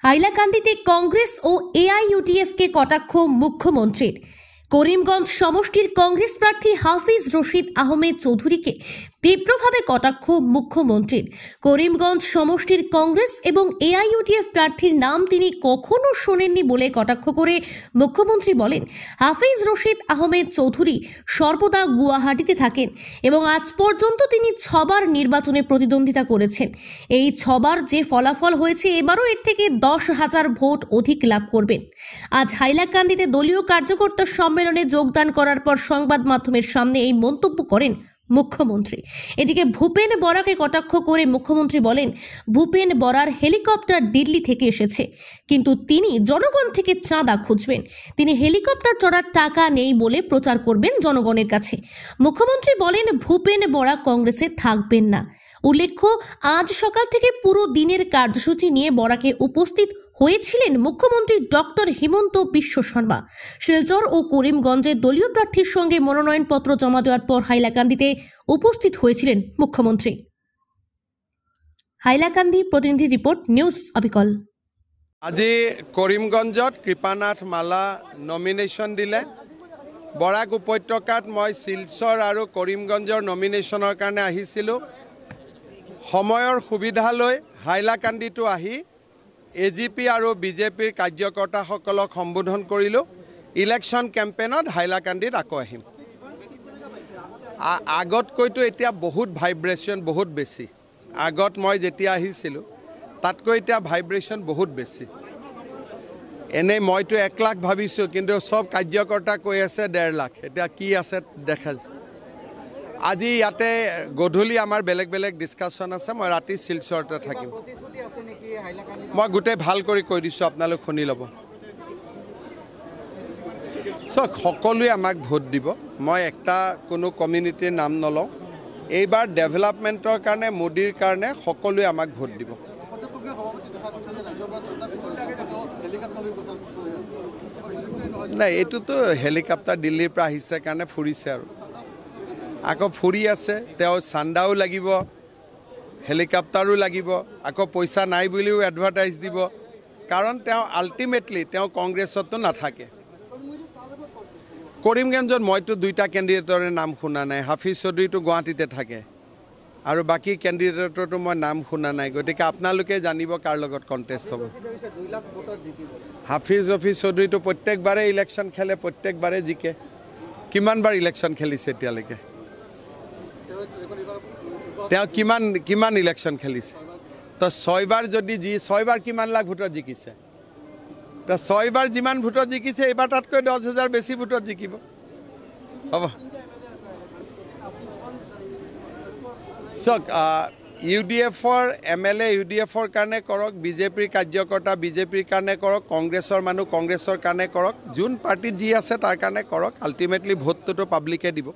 হাইলাকান্দিতে কংগ্রেস ও এআইইউডিএফকে কটাক্ষ মুখ্যমন্ত্রীর। করিমগঞ্জ সমষ্টির কংগ্রেস প্রার্থী হাফিজ রশিদ আহমেদ চৌধুরীকে তীব্রভাবে কটাক্ষ মুখ্যমন্ত্রীর। করিমগঞ্জ সমষ্টির কংগ্রেস এবং এআইইউডিএফ প্রার্থীর নাম তিনি কখনো শোনেননি বলে কটাক্ষ করে মুখ্যমন্ত্রী বলেন, হাফিজ রশিদ আহমেদ চৌধুরী সর্বদা গুয়াহাটিতে থাকেন এবং আজ পর্যন্ত তিনি 6বার নির্বাচনে প্রতিদ্বন্দ্বিতা করেছেন। এই 6বার যে ফলাফল হয়েছে, এবারও এর থেকে 10,000 ভোট অধিক লাভ করবেন। আজ হাইলাকান্দিতে দলীয় কার্যকর্তা সম্মেলনে যোগদান করার পর সংবাদ মাধ্যমের সামনে এই মন্তব্য করেন মুখ্যমন্ত্রী। এদিকে ভূপেন বরাকে কটাক্ষ করে মুখ্যমন্ত্রী বলেন, ভূপেন বরার হেলিকপ্টার দিল্লি থেকে এসেছে, কিন্তু তিনি জনগণ থেকে চাঁদা খুঁজবেন। তিনি হেলিকপ্টার চড়ার টাকা নেই বলে প্রচার করবেন জনগণের কাছে। মুখ্যমন্ত্রী বলেন, ভূপেন বরা কংগ্রেসে থাকবেন না। উল্লেখ্য, আজ সকাল থেকে পুরো দিনের কার্যসূচি নিয়ে বরাকে উপস্থিত হয়েছিলেন মুখ্যমন্ত্রী ডক্টর হিমন্ত বিশ্ব শর্মা। শিলচর ও করিমগঞ্জে দলীয় প্রার্থীর সঙ্গে মনোনয়নপত্র জমা দেওয়ার পর হাইলাকান্দিতে উপস্থিত হয়েছিলেন মুখ্যমন্ত্রী। হাইলাকান্দি প্রতিনিধি রিপোর্ট, নিউজ অবিকল। আজি করিমগঞ্জত কৃপানাথ মালা নমিনেশ্যন দিলে। বৰাক উপত্যকাত মই শিলচৰ আৰু কৰিমগঞ্জৰ নমিনেশ্যনৰ কাৰণে আহিছিলোঁ। সময়ৰ সুবিধা লৈ হাইলাকান্দিটো আহি এজিপি আৰু বিজেপিৰ কাৰ্যকৰ্তাসকলক সম্বোধন কৰিলোঁ। ইলেকশ্যন কেম্পেইনত হাইলাকান্দিত আকৌ আহিম। আগতকৈতো এতিয়া বহুত ভাইব্ৰেশ্যন বহুত বেছি। আগত মই যেতিয়া আহিছিলোঁ তাতকৈ এতিয়া ভাইব্ৰেশ্যন বহুত বেছি। এনেই মইতো 1 লাখ ভাবিছোঁ, কিন্তু সব কাৰ্যকৰ্তা কৈ আছে 1.5 লাখ। এতিয়া কি আছে দেখা। আজি ইয়াতে গধূলি আমাৰ বেলেগ বেলেগ ডিছকাশ্যন আছে। মই ৰাতি শিলচৰতে থাকিম। মই গোটেই ভাল কৰি কৈ দিছোঁ, আপোনালোক শুনি ল'ব। সকলোৱে আমাক ভোট দিব। মই একটা কোনো কমিউনিটিৰ নাম নলওঁ। এইবাৰ ডেভেলপমেণ্টৰ কাৰণে, মোদীৰ কাৰণে সকলোৱে আমাক ভোট দিব। নাই, এইটোতো হেলিকপ্টাৰ দিল্লীৰ পৰা আহিছে কাৰণে ফুৰিছে আৰু আকৌ ফুৰি আছে। তেওঁ চান্দাও লাগিব, হেলিকপ্টাৰো লাগিব, আকৌ পইচা নাই বুলিও এডভাৰটাইজ দিব। কাৰণ তেওঁ আল্টিমেটলি তেওঁ কংগ্ৰেছতো নাথাকে। কৰিমগঞ্জত মইতো 2টা কেণ্ডিডেটৰে নাম শুনা নাই। হাফিজ চৌধুৰীটো গুৱাহাটীতে থাকে আৰু বাকী কেণ্ডিডেটৰতো মই নাম শুনা নাই। গতিকে আপোনালোকে জানিব কাৰ লগত কণ্টেষ্ট হ'ব। হাফিজ চৌধুৰীটো প্ৰত্যেকবাৰে ইলেকশ্যন খেলে, প্ৰত্যেকবাৰে জিকে। কিমানবাৰ ইলেকশ্যন খেলিছে এতিয়ালৈকে? তেওঁ কিমান ইলেকশ্যন খেলিছে? তো 6বাৰ যদি 6বাৰ কিমান লাখ ভোটত জিকিছে? তো 6বাৰ যিমান ভোটত জিকিছে, এইবাৰ তাতকৈ 10,000 বেছি ভোটত জিকিব। হ'ব। চাওক, ইউডিএফৰ MLA ইউডিএফৰ কাৰণে কৰক, বিজেপিৰ কাৰ্যকৰ্তা বিজেপিৰ কাৰণে কৰক, কংগ্ৰেছৰ মানুহ কংগ্ৰেছৰ কাৰণে কৰক। যোন পাৰ্টিত যি আছে তাৰ কাৰণে কৰক। আল্টিমেটলি ভোটটোতো পাব্লিকে দিব।